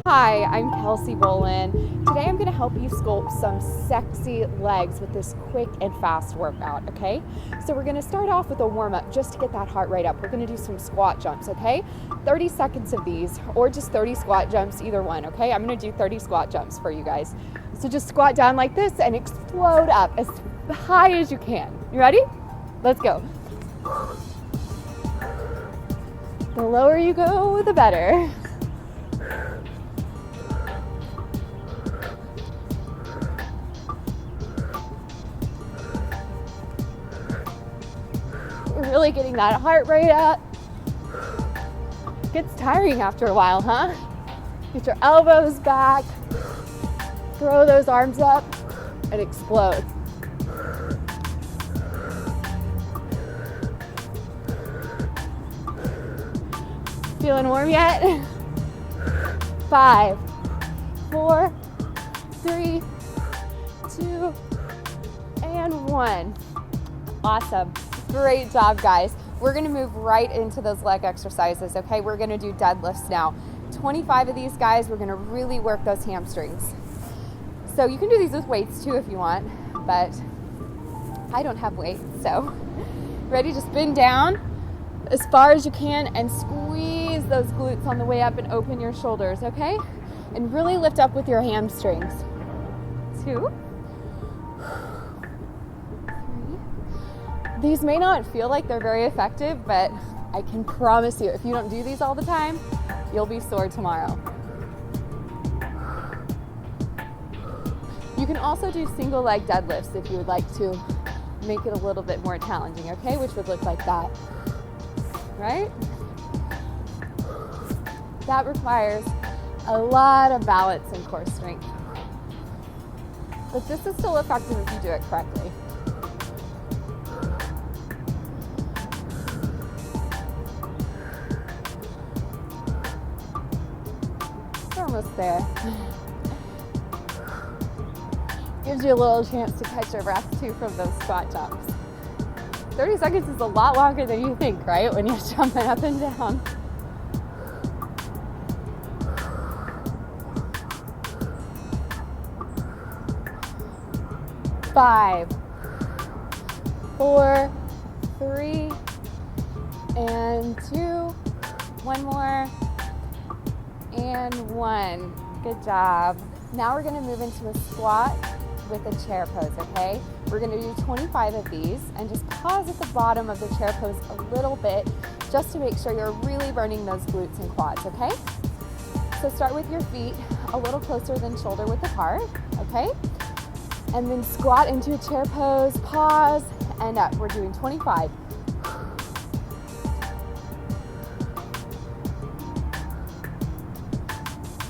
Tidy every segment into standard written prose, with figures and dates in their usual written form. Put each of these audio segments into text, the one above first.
Hi, I'm Kelsey Bolin. Today I'm going to help you sculpt some sexy legs with this quick and fast workout, okay? So we're going to start off with a warm-up just to get that heart rate up. We're going to do some squat jumps, okay? 30 seconds of these, or just 30 squat jumps, either one, okay? I'm going to do 30 squat jumps for you guys. So just squat down like this and explode up as high as you can. You ready? Let's go. The lower you go, the better. Really getting that heart rate up. Gets tiring after a while, huh? Get your elbows back, throw those arms up, and explode. Feeling warm yet? 5, 4, 3, 2, and 1. Awesome. Great job, guys. We're going to move right into those leg exercises, okay? We're going to do deadlifts now. 25 of these, guys. We're going to really work those hamstrings. So you can do these with weights too if you want, but I don't have weights, so ready? Just bend down as far as you can and squeeze those glutes on the way up and open your shoulders, okay? And really lift up with your hamstrings. 2. These may not feel like they're very effective, but I can promise you, if you don't do these all the time, you'll be sore tomorrow. You can also do single leg deadlifts if you would like to make it a little bit more challenging, okay? Which would look like that, right? That requires a lot of balance and core strength. But this is still effective if you do it correctly. Almost there. Gives you a little chance to catch your breath too from those squat jumps. 30 seconds is a lot longer than you think, right? When you're jumping up and down. Five, 4, 3, and 2. One more. And 1. Good job. Now we're going to move into a squat with a chair pose, okay? We're going to do 25 of these and just pause at the bottom of the chair pose a little bit just to make sure you're really burning those glutes and quads, okay? So start with your feet a little closer than shoulder width apart, okay? And then squat into a chair pose, pause, and up. We're doing 25.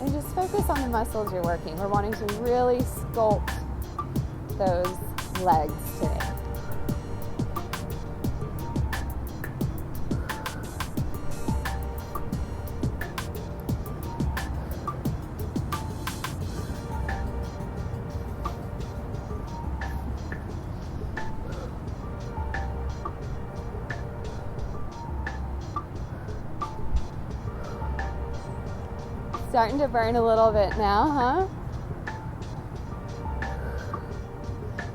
And just focus on the muscles you're working. We're wanting to really sculpt those legs today. Starting to burn a little bit now, huh?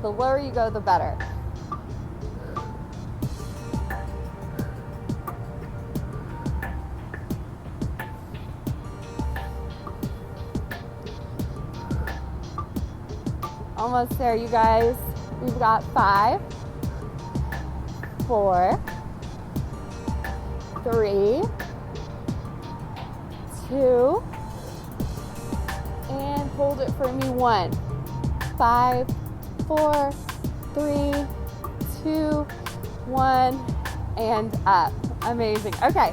The lower you go, the better. Almost there, you guys. We've got 5, 4, 3, 2, and hold it for me. 1, 5, 4, 3, 2, 1, and up. Amazing. Okay,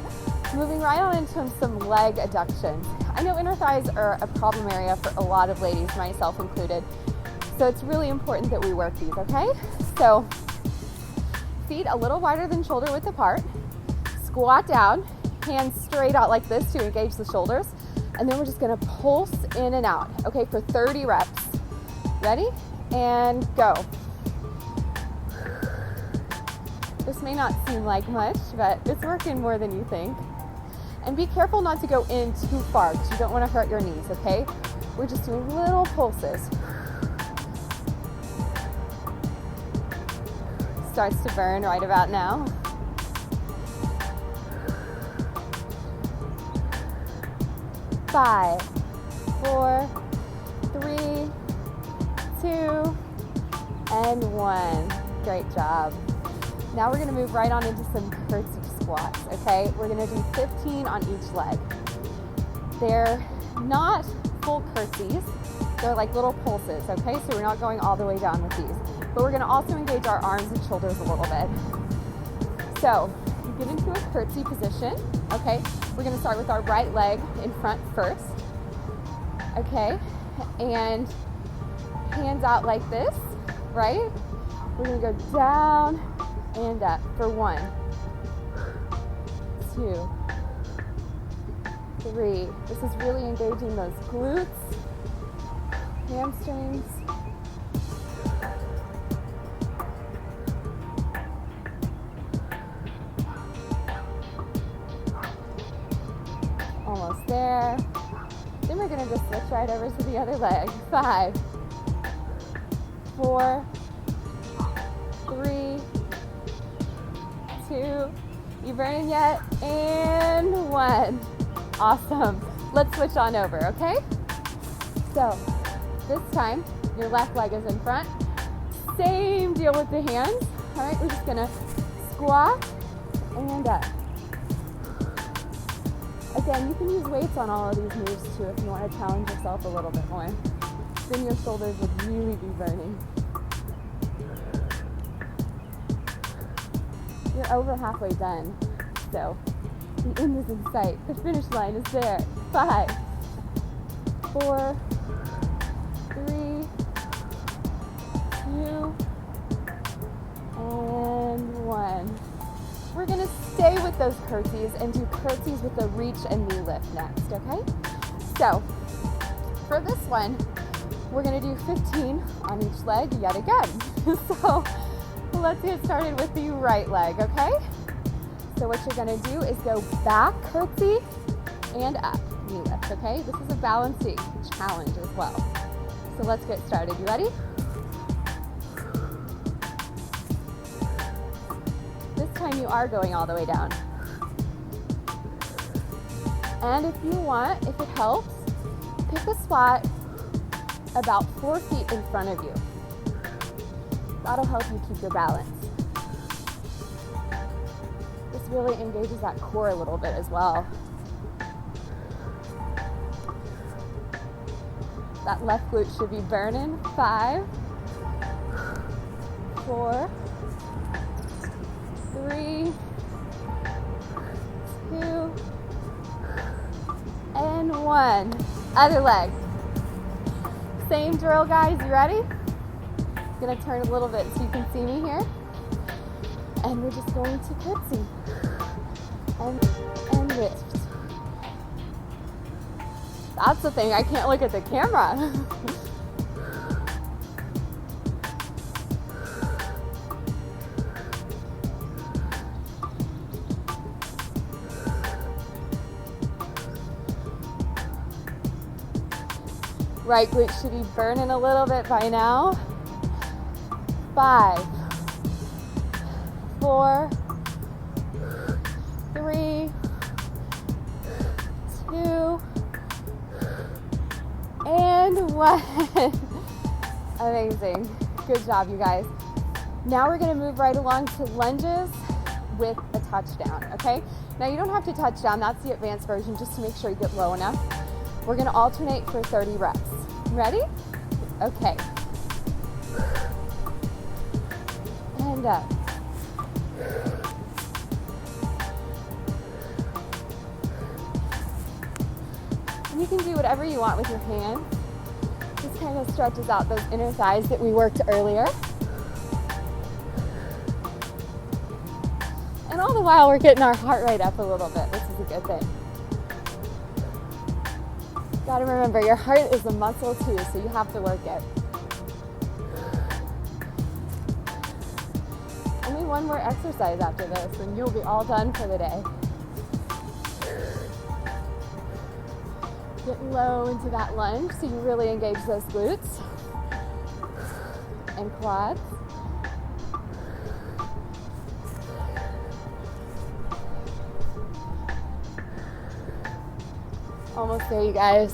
moving right on into some leg adductions. I know inner thighs are a problem area for a lot of ladies, myself included. So it's really important that we work these, okay? So feet a little wider than shoulder width apart. Squat down, hands straight out like this to engage the shoulders. And then we're just gonna pulse in and out, okay, for 30 reps. Ready? And go. This may not seem like much, but it's working more than you think. And be careful not to go in too far because you don't want to hurt your knees, okay? We're just doing little pulses. Starts to burn right about now. Five, 4, 3, 2, and 1. Great job. Now we're going to move right on into some curtsy squats, okay? We're going to do 15 on each leg. They're not full curtsies. They're like little pulses, okay? So we're not going all the way down with these. But we're going to also engage our arms and shoulders a little bit. So you get into a curtsy position, okay? We're going to start with our right leg in front first, okay? And hands out like this, right? We're going to go down and up for 1, 2, 3. This is really engaging those glutes, hamstrings. Almost there. Then we're going to just switch right over to the other leg. 5, 4, 3, 2, you burning yet? And 1. Awesome. Let's switch on over, okay? So this time, your left leg is in front. Same deal with the hands. All right, we're just gonna squat and up. Again, you can use weights on all of these moves too if you want to challenge yourself a little bit more. Then your shoulders would really be burning. You're over halfway done, so the end is in sight. The finish line is there. 5, 4, 3, 2, and 1. We're going to stay with those curtsies and do curtsies with a reach and knee lift next, okay? So for this one, we're going to do 15 on each leg yet again. So let's get started with the right leg, okay? So what you're going to do is go back curtsy and up knee lift, okay? This is a balancing challenge as well. So let's get started. You ready? This time you are going all the way down. And if you want, if it helps, pick a spot about 4 feet in front of you. That'll help you keep your balance. This really engages that core a little bit as well. That left glute should be burning. 5, 4, 3, 2, and 1. Other leg. Same drill, guys. You ready? I'm gonna turn a little bit so you can see me here. And we're just going to curtsy. And lift. That's the thing, I can't look at the camera. Right glute should be burning a little bit by now. 5, 4, 3, 2, and 1. Amazing. Good job, you guys. Now we're going to move right along to lunges with a touchdown, okay? Now you don't have to touch down. That's the advanced version, just to make sure you get low enough. We're going to alternate for 30 reps. Ready? Okay. And up. And you can do whatever you want with your hand. This kind of stretches out those inner thighs that we worked earlier. And all the while we're getting our heart rate up a little bit. This is a good thing. Gotta remember, your heart is a muscle too, so you have to work it. Only one more exercise after this, and you'll be all done for the day. Get low into that lunge so you really engage those glutes and quads. Almost there, you guys.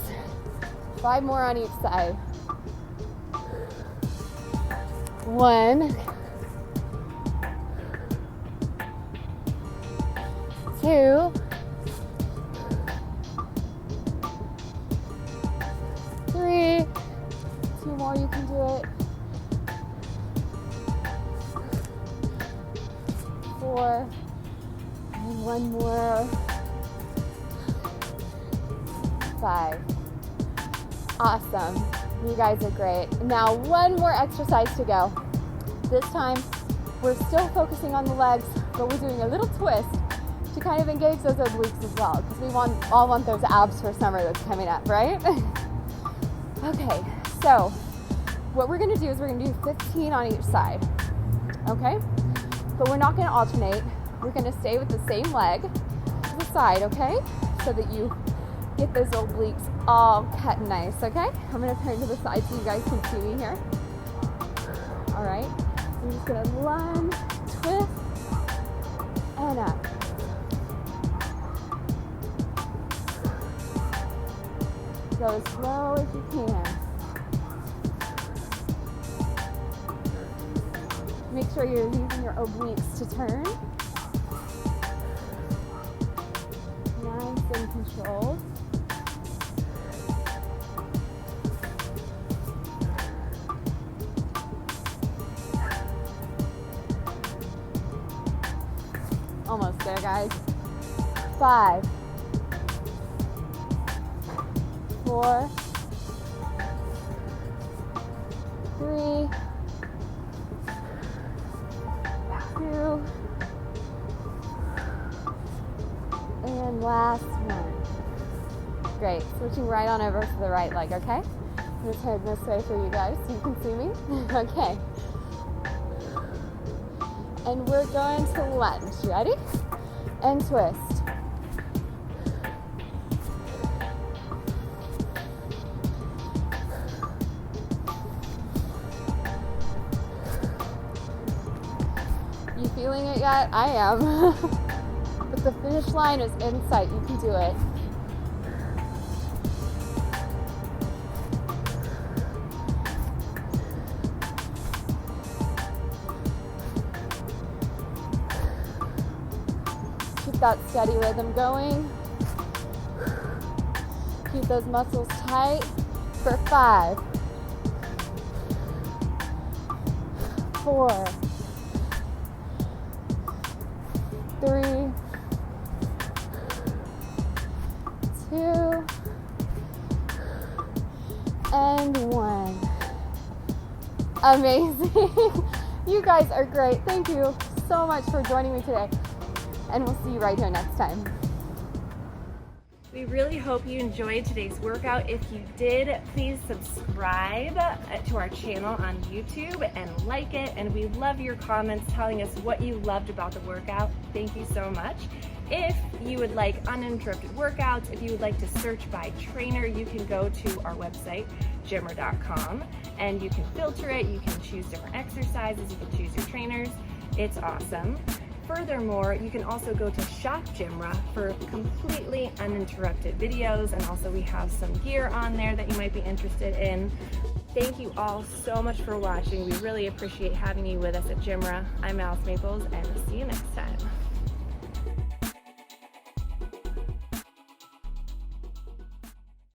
5 more on each side. 1, 2, 3. 2 more, you can do it. 4, and 1 more. 5. Awesome. You guys are great. Now 1 more exercise to go. This time we're still focusing on the legs, but we're doing a little twist to kind of engage those obliques as well, because we all want those abs for summer that's coming up, right? Okay, so what we're going to do is we're going to do 15 on each side, okay? But we're not going to alternate. We're going to stay with the same leg to the side, okay? So that you get those obliques all cut nice, okay? I'm going to turn to the side so you guys can see me here. All right, we're just going to lunge, twist, and up. Go as slow as you can. Make sure you're using your obliques to turn. Nice and controlled. Almost there, guys. 5, 4, 3, 2, and last one. Great. Switching right on over to the right leg, okay? I'm going to turn this way for you guys so you can see me. Okay. And we're going to lunge. Ready? And twist. You feeling it yet? I am. But the finish line is in sight. You can do it. Keep that steady rhythm going. Keep those muscles tight for 5, 4, 3, 2, and 1. Amazing. You guys are great. Thank you so much for joining me today. And we'll see you right here next time. We really hope you enjoyed today's workout. If you did, please subscribe to our channel on YouTube and like it. And we love your comments telling us what you loved about the workout. Thank you so much. If you would like uninterrupted workouts, if you would like to search by trainer, you can go to our website, GymRa.com, and you can filter it. You can choose different exercises. You can choose your trainers. It's awesome. Furthermore, you can also go to Shop GymRa for completely uninterrupted videos, and also we have some gear on there that you might be interested in. Thank you all so much for watching. We really appreciate having you with us at GymRa. I'm Alice Maples, and we'll see you next time.